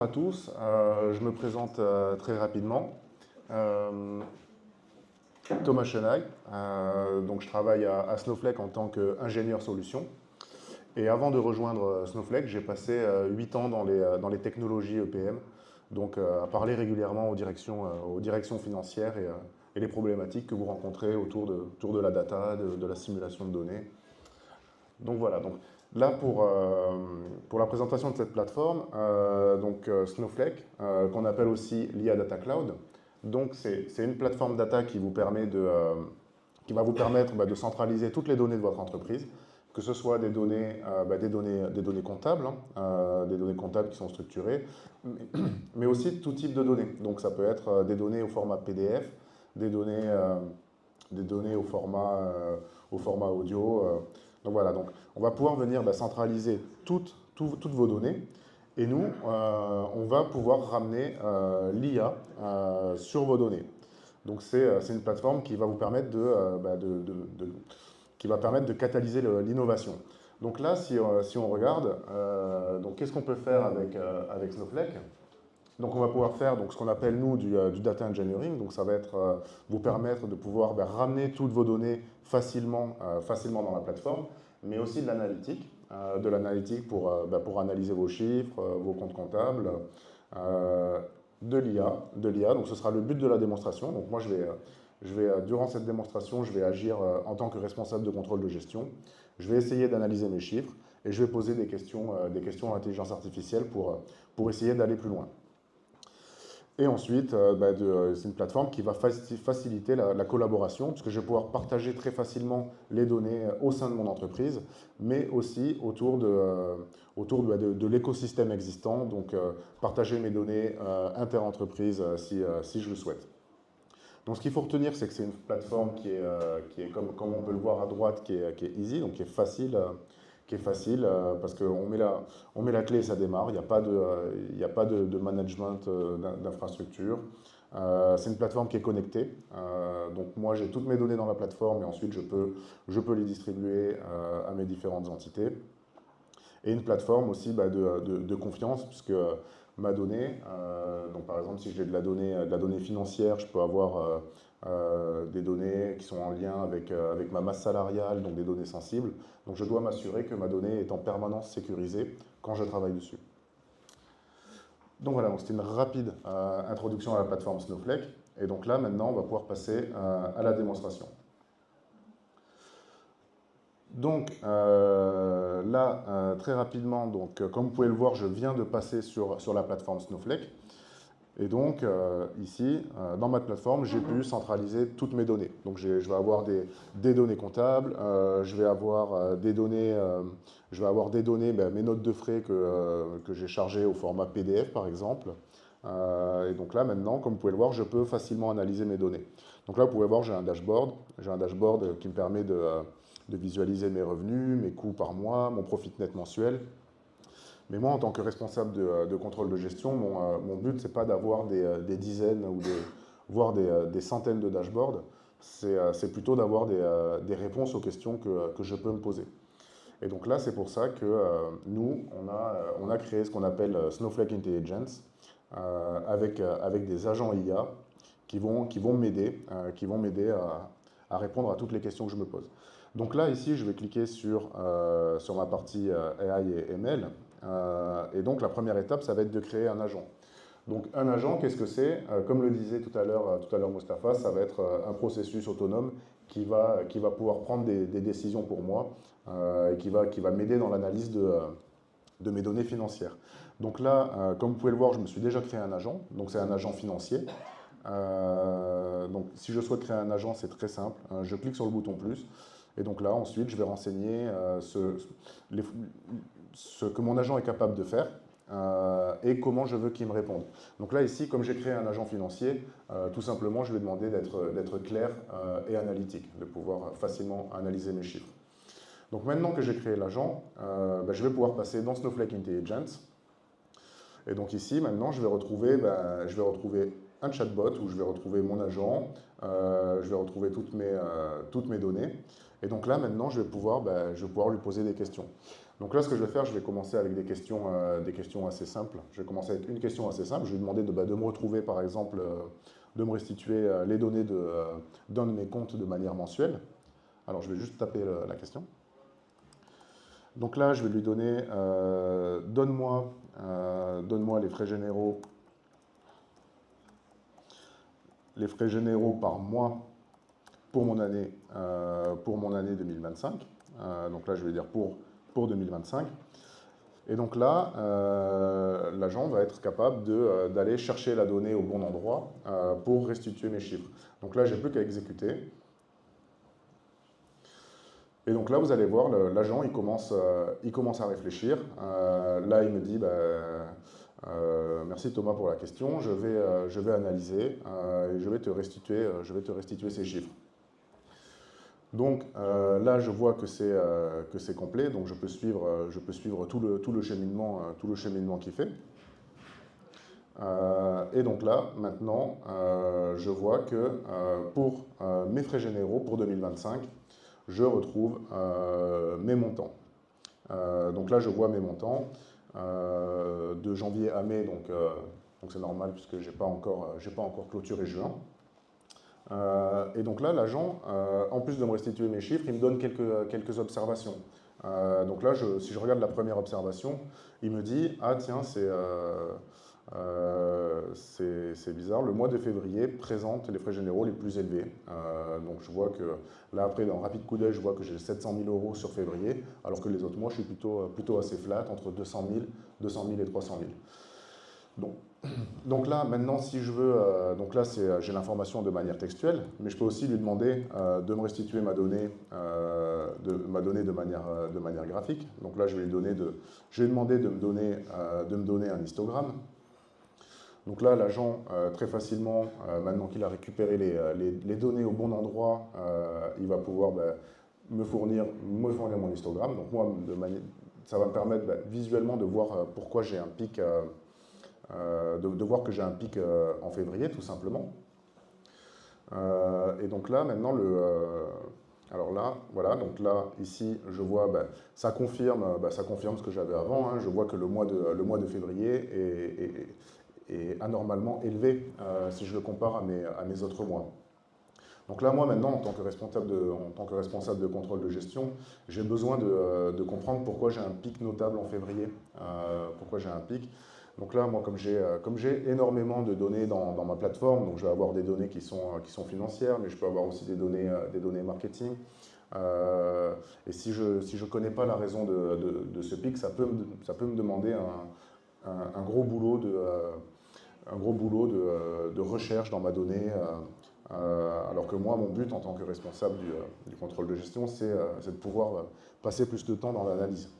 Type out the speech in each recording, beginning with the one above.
À tous, je me présente très rapidement. Euh, Thomas Chenaille, donc je travaille à Snowflake en tant qu'ingénieur solution. Et avant de rejoindre Snowflake, j'ai passé 8 ans dans les technologies EPM, donc à parler régulièrement aux directions financières et les problématiques que vous rencontrez autour de la data, de la simulation de données. Donc voilà, donc là pour la présentation de cette plateforme, Snowflake, qu'on appelle aussi l'IA Data Cloud. Donc c'est une plateforme data qui va vous permettre de centraliser toutes les données de votre entreprise, que ce soit des données comptables, des données comptables qui sont structurées, mais aussi tout type de données. Donc ça peut être des données au format PDF, des données, euh, des données au format audio. Donc voilà, donc on va pouvoir venir centraliser toutes vos données et nous, on va pouvoir ramener l'IA sur vos données. Donc c'est une plateforme qui va vous permettre qui va permettre de catalyser l'innovation. Donc là, si on regarde, donc qu'est-ce qu'on peut faire avec Snowflake? Donc on va pouvoir faire donc, ce qu'on appelle nous du data engineering. Donc ça va être vous permettre de pouvoir ramener toutes vos données facilement dans la plateforme, mais aussi de l'analytique pour analyser vos chiffres, vos comptes comptables, euh, de l'IA. Donc ce sera le but de la démonstration. Donc moi durant cette démonstration, je vais agir en tant que responsable de contrôle de gestion. Je vais essayer d'analyser mes chiffres et je vais poser des questions à l'intelligence artificielle pour essayer d'aller plus loin. Et ensuite, c'est une plateforme qui va faciliter la collaboration, puisque je vais pouvoir partager très facilement les données au sein de mon entreprise, mais aussi autour de l'écosystème existant, donc partager mes données inter-entreprises si je le souhaite. Donc ce qu'il faut retenir, c'est que c'est une plateforme qui est comme on peut le voir à droite, qui est easy, donc qui est facile parce qu'on on met la clé et ça démarre. Il n'y a pas de management d'infrastructure. C'est une plateforme qui est connectée. Donc moi, j'ai toutes mes données dans la plateforme et ensuite je peux les distribuer à mes différentes entités. Et une plateforme aussi de confiance, puisque ma donnée, donc par exemple si j'ai de la donnée financière, je peux avoir des données qui sont en lien avec ma masse salariale, donc des données sensibles. Donc je dois m'assurer que ma donnée est en permanence sécurisée quand je travaille dessus. Donc voilà, c'était une rapide introduction à la plateforme Snowflake. Et donc là, maintenant, on va pouvoir passer à la démonstration. Donc là, très rapidement, comme vous pouvez le voir, je viens de passer sur la plateforme Snowflake. Et donc ici, dans ma plateforme, j'ai pu centraliser toutes mes données. Donc je vais avoir des données comptables, je vais avoir des données, mes notes de frais que j'ai chargées au format PDF par exemple. Et donc là maintenant, comme vous pouvez le voir, je peux facilement analyser mes données. Donc là, vous pouvez voir, j'ai un dashboard. J'ai un dashboard qui me permet de visualiser mes revenus, mes coûts par mois, mon profit net mensuel. Mais moi, en tant que responsable de contrôle de gestion, mon but, ce n'est pas d'avoir des dizaines voire des centaines de dashboards. C'est plutôt d'avoir des réponses aux questions que je peux me poser. Et donc là, c'est pour ça que nous, on a créé ce qu'on appelle Snowflake Intelligence avec des agents IA qui vont m'aider à répondre à toutes les questions que je me pose. Donc là, ici, je vais cliquer sur ma partie AI et ML. Et donc, la première étape, ça va être de créer un agent. Donc, un agent, qu'est-ce que c'est? Comme le disait tout à l'heure Mustapha, ça va être un processus autonome qui va pouvoir prendre des décisions pour moi et qui va m'aider dans l'analyse de mes données financières. Donc là, comme vous pouvez le voir, je me suis déjà créé un agent. Donc, c'est un agent financier. Donc, si je souhaite créer un agent, c'est très simple. Je clique sur le bouton plus. Et donc là, ensuite, je vais renseigner ce que mon agent est capable de faire et comment je veux qu'il me réponde. Donc là, ici, comme j'ai créé un agent financier, tout simplement, je vais demander d'être clair et analytique, de pouvoir facilement analyser mes chiffres. Donc maintenant que j'ai créé l'agent, je vais pouvoir passer dans Snowflake Intelligence. Et donc ici, maintenant, je vais retrouver un chatbot où je vais retrouver mon agent, je vais retrouver toutes mes données. Et donc là, maintenant, je vais pouvoir lui poser des questions. Donc là, ce que je vais faire, je vais commencer avec des questions assez simples. Je vais commencer avec une question assez simple. Je vais lui demander de me retrouver, par exemple, de me restituer les données d'un de mes comptes de manière mensuelle. Alors, je vais juste taper la question. Donc là, je vais lui donner, donne-moi les frais généraux par mois pour mon année 2025. Donc là, je vais dire pour 2025. Et donc là, l'agent va être capable d'aller chercher la donnée au bon endroit pour restituer mes chiffres. Donc là, j'ai plus qu'à exécuter. Et donc là, vous allez voir, l'agent, il commence à réfléchir. Là, il me dit, merci Thomas pour la question, je vais analyser et je vais te restituer ces chiffres. Donc là, je vois que c'est complet, donc je peux suivre tout le cheminement qu'il fait. Et donc là, maintenant, je vois que pour mes frais généraux pour 2025, je retrouve mes montants. Donc là, je vois mes montants de janvier à mai, donc c'est normal puisque j'ai pas encore clôturé juin. Et donc là, l'agent, en plus de me restituer mes chiffres, il me donne quelques observations. Donc là, si je regarde la première observation, il me dit, ah tiens, c'est bizarre, le mois de février présente les frais généraux les plus élevés. Donc je vois que là, après, dans un rapide coup d'œil, je vois que j'ai 700 000 euros sur février, alors que les autres mois, je suis plutôt assez flat, entre 200 000 et 300 000. Donc là, maintenant, si je veux, donc là, j'ai l'information de manière textuelle, mais je peux aussi lui demander de me restituer ma donnée de manière graphique. Donc là, je vais lui demander de me donner un histogramme. Donc là, l'agent, très facilement, maintenant qu'il a récupéré les données au bon endroit, il va pouvoir me fournir mon histogramme. Donc moi, ça va me permettre visuellement de voir pourquoi j'ai un pic, de voir que j'ai un pic en février, tout simplement. Et donc là, maintenant, alors là, voilà, donc là, ici, je vois, ça confirme ce que j'avais avant. Hein. Je vois que le mois de février est anormalement élevé si je le compare à mes autres mois. Donc là, moi, maintenant, en tant que responsable de contrôle de gestion, j'ai besoin de comprendre pourquoi j'ai un pic notable en février. Pourquoi j'ai un pic. Donc là, moi, comme j'ai énormément de données dans ma plateforme, donc je vais avoir des données qui sont financières, mais je peux avoir aussi des données marketing. Et si je ne connais pas la raison de ce pic, ça peut me demander un gros boulot de recherche dans ma donnée. Alors que moi, mon but en tant que responsable du contrôle de gestion, c'est de pouvoir passer plus de temps dans l'analyse,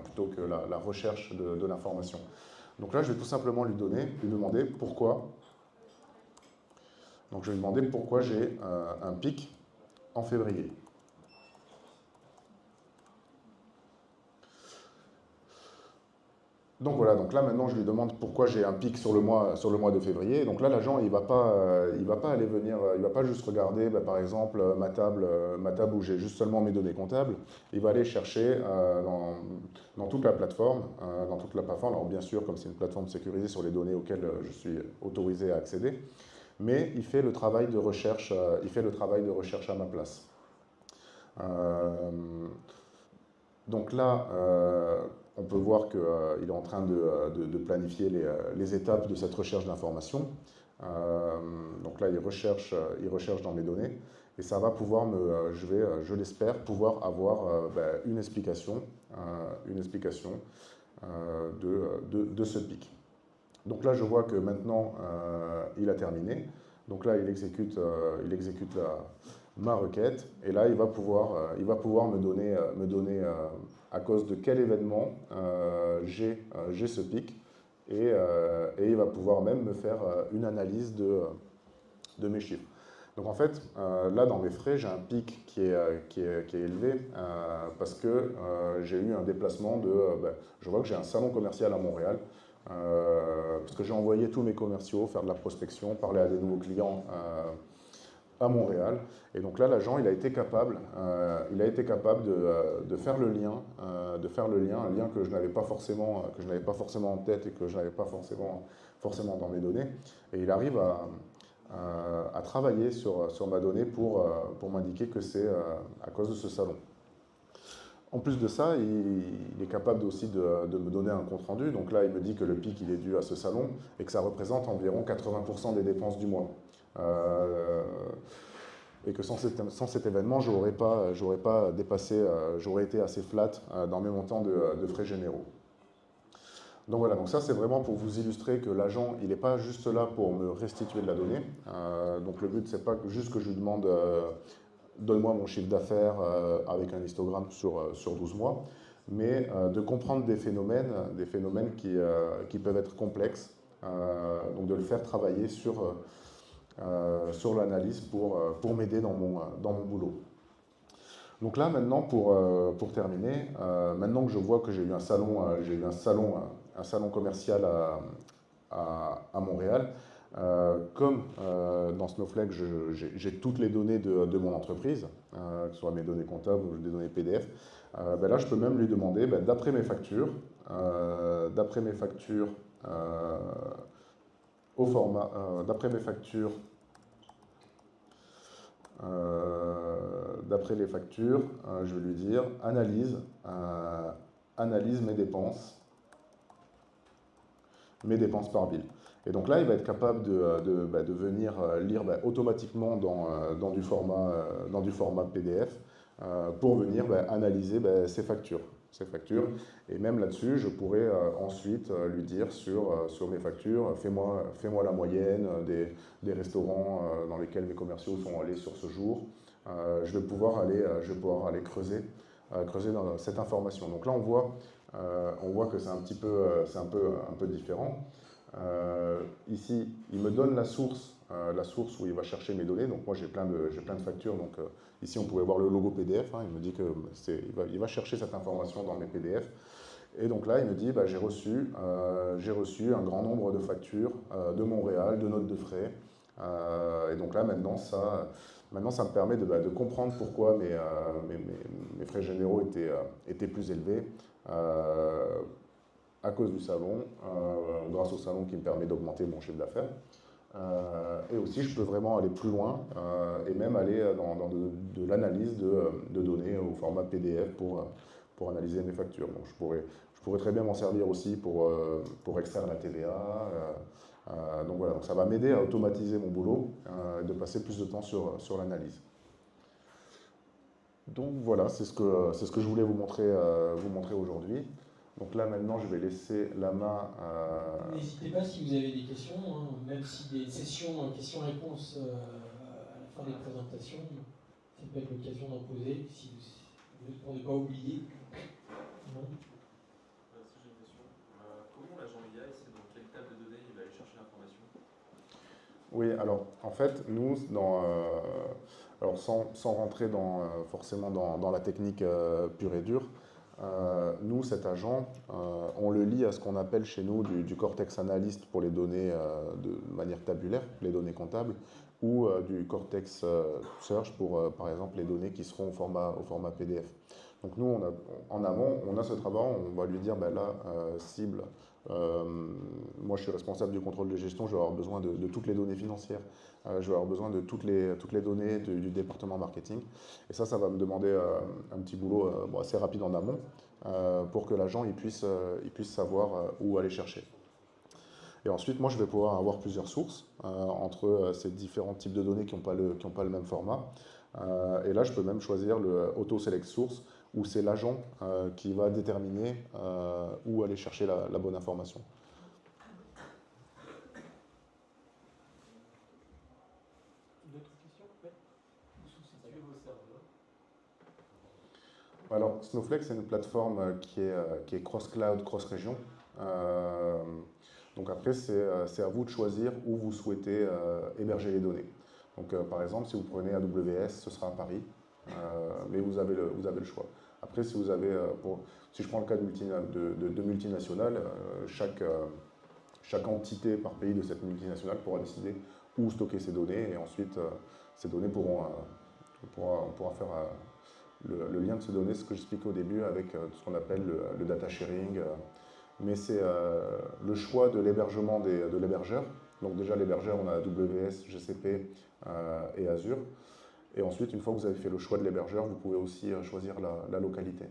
plutôt que la recherche de l'information. Donc là, je vais tout simplement lui demander pourquoi. Donc je vais lui demander pourquoi j'ai un pic en février. Donc voilà, donc là maintenant je lui demande pourquoi j'ai un pic sur le mois de février. Donc là l'agent il va pas aller venir, il va pas juste regarder par exemple ma table où j'ai juste seulement mes données comptables. Il va aller chercher dans toute la plateforme, Alors bien sûr comme c'est une plateforme sécurisée sur les données auxquelles je suis autorisé à accéder, mais il fait le travail de recherche, à ma place. Donc là, on peut voir qu'il est en train de planifier les étapes de cette recherche d'informations. Donc là, il recherche dans mes données et ça va pouvoir je l'espère, pouvoir avoir une explication de ce pic. Donc là, je vois que maintenant, il a terminé. Donc là, il exécute ma requête et là, il va pouvoir me donner à cause de quel événement j'ai ce pic et il va pouvoir même me faire une analyse de mes chiffres. Donc en fait, là dans mes frais, j'ai un pic qui est élevé parce que j'ai eu un déplacement je vois que j'ai un salon commercial à Montréal parce que j'ai envoyé tous mes commerciaux faire de la prospection, parler à des nouveaux clients à Montréal. Et donc là, l'agent, il a été capable de faire le lien, un lien que je n'avais pas forcément en tête et que je n'avais pas forcément dans mes données. Et il arrive à travailler sur ma donnée pour m'indiquer que c'est à cause de ce salon. En plus de ça, il est capable aussi de me donner un compte-rendu. Donc là, il me dit que le pic, il est dû à ce salon et que ça représente environ 80% des dépenses du mois. Et que sans cet événement, j'aurais pas dépassé, j'aurais été assez flat dans mes montants de frais généraux. Donc voilà, donc ça c'est vraiment pour vous illustrer que l'agent, il n'est pas juste là pour me restituer de la donnée. Donc le but, c'est pas juste que je lui demande donne-moi mon chiffre d'affaires avec un histogramme sur 12 mois, mais de comprendre des phénomènes qui peuvent être complexes, donc de le faire travailler sur l'analyse pour m'aider dans mon boulot. Donc là, maintenant, pour terminer, maintenant que je vois que j'ai eu un salon commercial à Montréal, comme dans Snowflake, j'ai toutes les données de mon entreprise, que ce soit mes données comptables ou des données PDF, ben là, je peux même lui demander, ben, d'après mes factures, au format, d'après les factures, je vais lui dire analyse mes dépenses par ville. Et donc là, il va être capable de venir lire automatiquement dans du format PDF pour venir analyser ces factures. Et même là-dessus, je pourrais ensuite lui dire sur mes factures, fais-moi la moyenne des restaurants dans lesquels mes commerciaux sont allés sur ce jour. Je vais pouvoir aller creuser dans cette information. Donc là, on voit que c'est un peu différent. Ici, il me donne la source où il va chercher mes données. Donc moi, j'ai plein de factures. Donc ici, on pouvait voir le logo PDF. Il me dit qu'il va chercher cette information dans mes PDF. Et donc là, il me dit, j'ai reçu un grand nombre de factures de Montréal, de notes de frais. Et donc là, maintenant, ça me permet de comprendre pourquoi mes frais généraux étaient plus élevés. À cause du salon, grâce au salon qui me permet d'augmenter mon chiffre d'affaires. Et aussi, je peux vraiment aller plus loin et même aller dans de l'analyse de données au format PDF pour analyser mes factures. Donc, je pourrais très bien m'en servir aussi pour extraire la TVA. Donc voilà, donc ça va m'aider à automatiser mon boulot et de passer plus de temps sur l'analyse. Donc voilà, c'est ce que je voulais vous montrer aujourd'hui. Donc là maintenant, je vais laisser la main à... N'hésitez pas si vous avez des questions, même si des sessions questions-réponses à la fin des présentations, ça peut être l'occasion d'en poser, pour ne pas oublier. Non. Si j'ai une question, comment l'agent IA sait dans quelle table de données il va aller chercher l'information? Oui, alors en fait, nous, alors sans rentrer forcément dans la technique pure et dure, nous, cet agent, on le lie à ce qu'on appelle chez nous du Cortex Analyst pour les données de manière tabulaire, les données comptables, ou du Cortex Search pour, par exemple, les données qui seront au format PDF. Donc nous, en amont, on a ce travail, on va lui dire, là, cible, moi je suis responsable du contrôle de gestion, je vais avoir besoin de toutes les données financières, je vais avoir besoin de toutes les données du département marketing. Et ça va me demander un petit boulot assez rapide en amont pour que l'agent il puisse savoir où aller chercher. Et ensuite, moi, je vais pouvoir avoir plusieurs sources entre ces différents types de données qui n'ont pas le même format. Et là, je peux même choisir le Auto-Select Source, où c'est l'agent qui va déterminer où aller chercher la bonne information. D'autres questions? Oui. Où sont situés vos serveurs? Alors, Snowflake, c'est une plateforme qui est cross-cloud, cross-région. Donc après, c'est à vous de choisir où vous souhaitez héberger les données. Donc par exemple, si vous prenez AWS, ce sera à Paris, mais vous avez le choix. Après, si je prends le cas de multinationales, chaque chaque entité par pays de cette multinationale pourra décider où stocker ses données et ensuite ces données on pourra faire le lien de ces données, ce que j'expliquais au début avec ce qu'on appelle le data sharing. Mais c'est le choix de l'hébergement de l'hébergeur. Donc déjà l'hébergeur, on a AWS, GCP et Azure. Et ensuite, une fois que vous avez fait le choix de l'hébergeur, vous pouvez aussi choisir la localité.